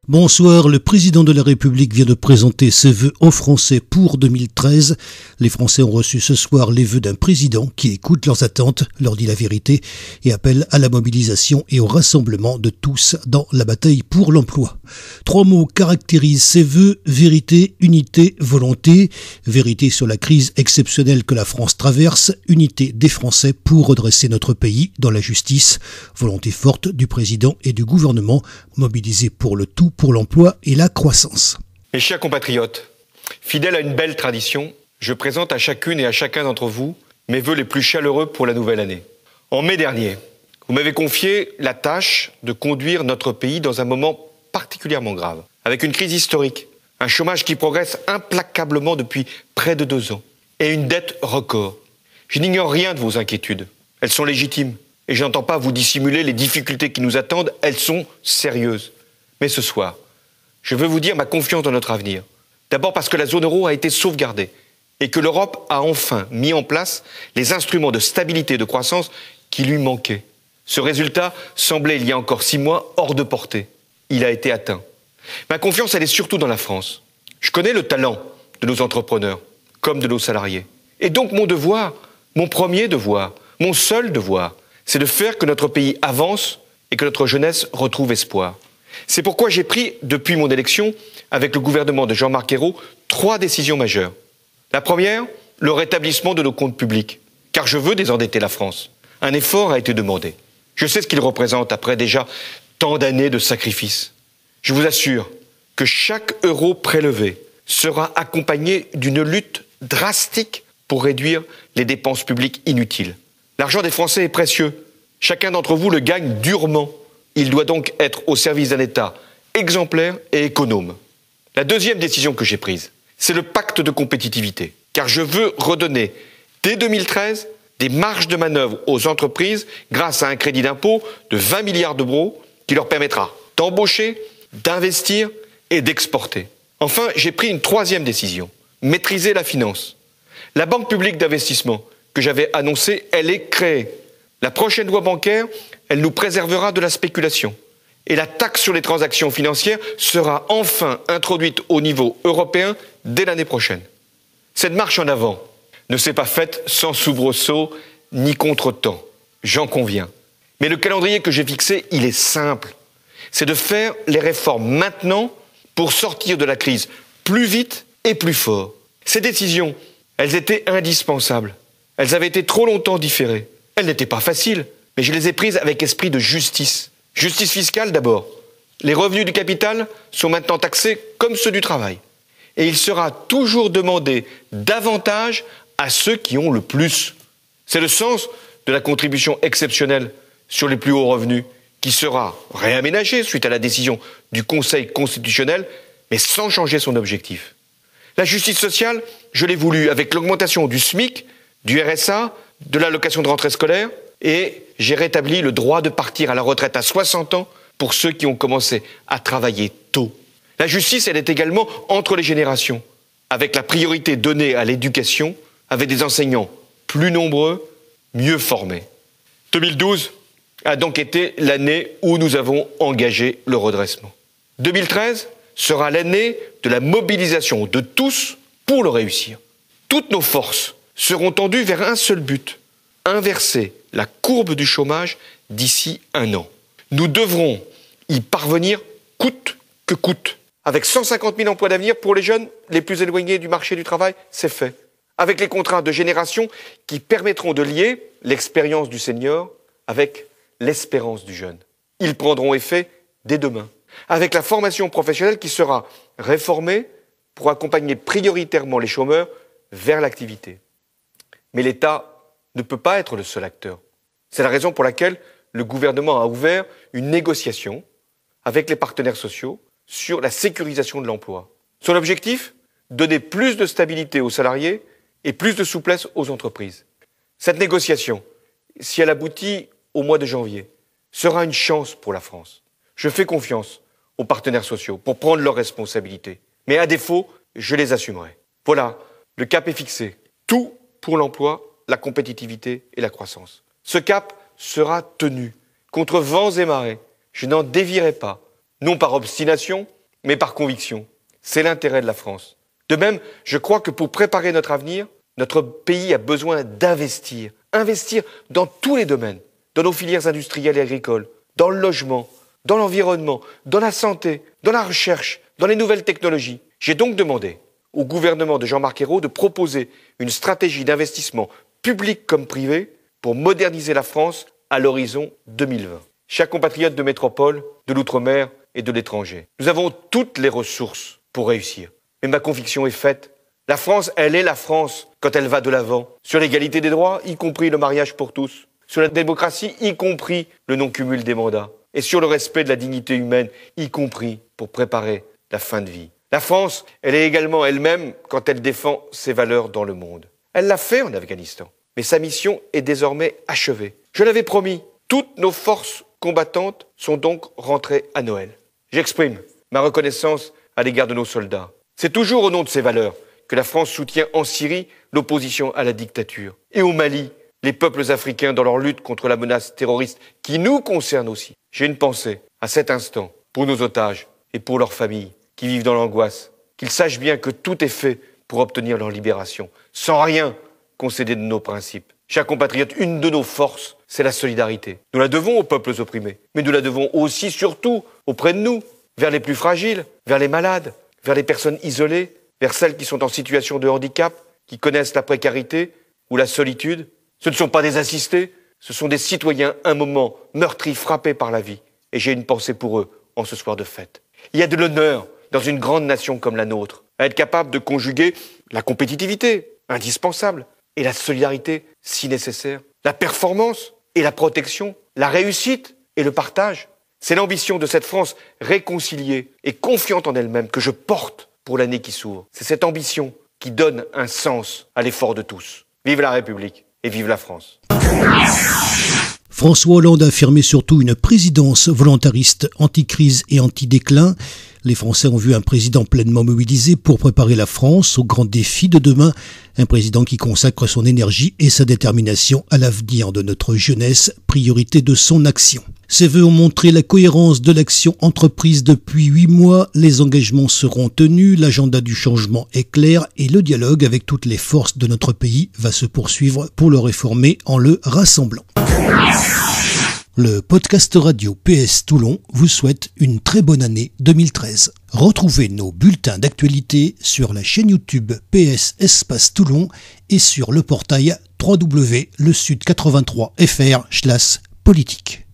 Bonsoir, le président de la République vient de présenter ses vœux aux Français pour 2013. Les Français ont reçu ce soir les vœux d'un président qui écoute leurs attentes, leur dit la vérité et appelle à la mobilisation et au rassemblement de tous dans la bataille pour l'emploi. 3 mots caractérisent ces vœux: vérité, unité, volonté. Vérité sur la crise exceptionnelle que la France traverse, unité des Français pour redresser notre pays dans la justice, volonté forte du président et du gouvernement mobilisés pour le tout, pour l'emploi et la croissance. Mes chers compatriotes, fidèle à une belle tradition, je présente à chacune et à chacun d'entre vous mes vœux les plus chaleureux pour la nouvelle année. En mai dernier, vous m'avez confié la tâche de conduire notre pays dans un moment particulièrement grave, avec une crise historique, un chômage qui progresse implacablement depuis près de 2 ans et une dette record. Je n'ignore rien de vos inquiétudes. Elles sont légitimes et je n'entends pas vous dissimuler les difficultés qui nous attendent. Elles sont sérieuses. Mais ce soir, je veux vous dire ma confiance dans notre avenir. D'abord parce que la zone euro a été sauvegardée et que l'Europe a enfin mis en place les instruments de stabilité et de croissance qui lui manquaient. Ce résultat semblait, il y a encore 6 mois, hors de portée. Il a été atteint. Ma confiance, elle est surtout dans la France. Je connais le talent de nos entrepreneurs, comme de nos salariés. Et donc mon devoir, mon premier devoir, mon seul devoir, c'est de faire que notre pays avance et que notre jeunesse retrouve espoir. C'est pourquoi j'ai pris, depuis mon élection, avec le gouvernement de Jean-Marc Ayrault, 3 décisions majeures. La première, le rétablissement de nos comptes publics, car je veux désendetter la France. Un effort a été demandé. Je sais ce qu'il représente après déjà tant d'années de sacrifices. Je vous assure que chaque euro prélevé sera accompagné d'une lutte drastique pour réduire les dépenses publiques inutiles. L'argent des Français est précieux. Chacun d'entre vous le gagne durement. Il doit donc être au service d'un État exemplaire et économe. La deuxième décision que j'ai prise, c'est le pacte de compétitivité. Car je veux redonner, dès 2013, des marges de manœuvre aux entreprises grâce à un crédit d'impôt de 20 milliards d'euros qui leur permettra d'embaucher, d'investir et d'exporter. Enfin, j'ai pris une 3e décision, maîtriser la finance. La Banque publique d'investissement que j'avais annoncée, elle est créée. La prochaine loi bancaire, elle nous préservera de la spéculation. Et la taxe sur les transactions financières sera enfin introduite au niveau européen dès l'année prochaine. Cette marche en avant ne s'est pas faite sans soubresaut ni contretemps, j'en conviens. Mais le calendrier que j'ai fixé, il est simple. C'est de faire les réformes maintenant pour sortir de la crise plus vite et plus fort. Ces décisions, elles étaient indispensables. Elles avaient été trop longtemps différées. Elles n'étaient pas faciles, mais je les ai prises avec esprit de justice. Justice fiscale d'abord. Les revenus du capital sont maintenant taxés comme ceux du travail. Et il sera toujours demandé davantage à ceux qui ont le plus. C'est le sens de la contribution exceptionnelle sur les plus hauts revenus, qui sera réaménagée suite à la décision du Conseil constitutionnel, mais sans changer son objectif. La justice sociale, je l'ai voulu avec l'augmentation du SMIC, du RSA, de l'allocation de rentrée scolaire, et j'ai rétabli le droit de partir à la retraite à 60 ans pour ceux qui ont commencé à travailler tôt. La justice, elle est également entre les générations, avec la priorité donnée à l'éducation, avec des enseignants plus nombreux, mieux formés. 2012 a donc été l'année où nous avons engagé le redressement. 2013 sera l'année de la mobilisation de tous pour le réussir. Toutes nos forces seront tendues vers un seul but, inverser la courbe du chômage d'ici 1 an. Nous devrons y parvenir coûte que coûte. Avec 150 000 emplois d'avenir pour les jeunes les plus éloignés du marché du travail, c'est fait. Avec les contrats de génération qui permettront de lier l'expérience du senior avec l'espérance du jeune. Ils prendront effet dès demain. Avec la formation professionnelle qui sera réformée pour accompagner prioritairement les chômeurs vers l'activité. Mais l'État ne peut pas être le seul acteur. C'est la raison pour laquelle le gouvernement a ouvert une négociation avec les partenaires sociaux sur la sécurisation de l'emploi. Son objectif ? Donner plus de stabilité aux salariés et plus de souplesse aux entreprises. Cette négociation, si elle aboutit au mois de janvier, sera une chance pour la France. Je fais confiance aux partenaires sociaux pour prendre leurs responsabilités. Mais à défaut, je les assumerai. Voilà, le cap est fixé. Tout pour l'emploi, la compétitivité et la croissance. Ce cap sera tenu. Contre vents et marées, je n'en dévierai pas. Non par obstination, mais par conviction. C'est l'intérêt de la France. De même, je crois que pour préparer notre avenir, notre pays a besoin d'investir. Investir dans tous les domaines, dans nos filières industrielles et agricoles, dans le logement, dans l'environnement, dans la santé, dans la recherche, dans les nouvelles technologies. J'ai donc demandé au gouvernement de Jean-Marc Ayrault de proposer une stratégie d'investissement public comme privé pour moderniser la France à l'horizon 2020. Chers compatriotes de métropole, de l'outre-mer et de l'étranger, nous avons toutes les ressources pour réussir. Mais ma conviction est faite. La France, elle est la France quand elle va de l'avant. Sur l'égalité des droits, y compris le mariage pour tous. Sur la démocratie, y compris le non-cumul des mandats. Et sur le respect de la dignité humaine, y compris pour préparer la fin de vie. La France, elle est également elle-même quand elle défend ses valeurs dans le monde. Elle l'a fait en Afghanistan. Mais sa mission est désormais achevée. Je l'avais promis. Toutes nos forces combattantes sont donc rentrées à Noël. J'exprime ma reconnaissance à l'égard de nos soldats. C'est toujours au nom de ces valeurs que la France soutient en Syrie l'opposition à la dictature. Et au Mali, les peuples africains dans leur lutte contre la menace terroriste qui nous concerne aussi. J'ai une pensée à cet instant pour nos otages et pour leurs familles qui vivent dans l'angoisse. Qu'ils sachent bien que tout est fait pour obtenir leur libération, sans rien concéder de nos principes. Chers compatriotes, une de nos forces, c'est la solidarité. Nous la devons aux peuples opprimés, mais nous la devons aussi, surtout, auprès de nous, vers les plus fragiles, vers les malades, vers les personnes isolées, vers celles qui sont en situation de handicap, qui connaissent la précarité ou la solitude. Ce ne sont pas des assistés, ce sont des citoyens un moment meurtris, frappés par la vie. Et j'ai une pensée pour eux en ce soir de fête. Il y a de l'honneur dans une grande nation comme la nôtre, à être capable de conjuguer la compétitivité, indispensable, et la solidarité, si nécessaire, la performance et la protection, la réussite et le partage. C'est l'ambition de cette France réconciliée et confiante en elle-même que je porte pour l'année qui s'ouvre. C'est cette ambition qui donne un sens à l'effort de tous. Vive la République et vive la France. François Hollande a affirmé surtout une présidence volontariste anti-crise et anti-déclin. Les Français ont vu un président pleinement mobilisé pour préparer la France aux grands défis de demain. Un président qui consacre son énergie et sa détermination à l'avenir de notre jeunesse, priorité de son action. Ces vœux ont montré la cohérence de l'action entreprise depuis 8 mois. Les engagements seront tenus, l'agenda du changement est clair et le dialogue avec toutes les forces de notre pays va se poursuivre pour le réformer en le rassemblant. Le podcast radio PS Toulon vous souhaite une très bonne année 2013. Retrouvez nos bulletins d'actualité sur la chaîne YouTube PS Espace Toulon et sur le portail www.lesud83fr/politique.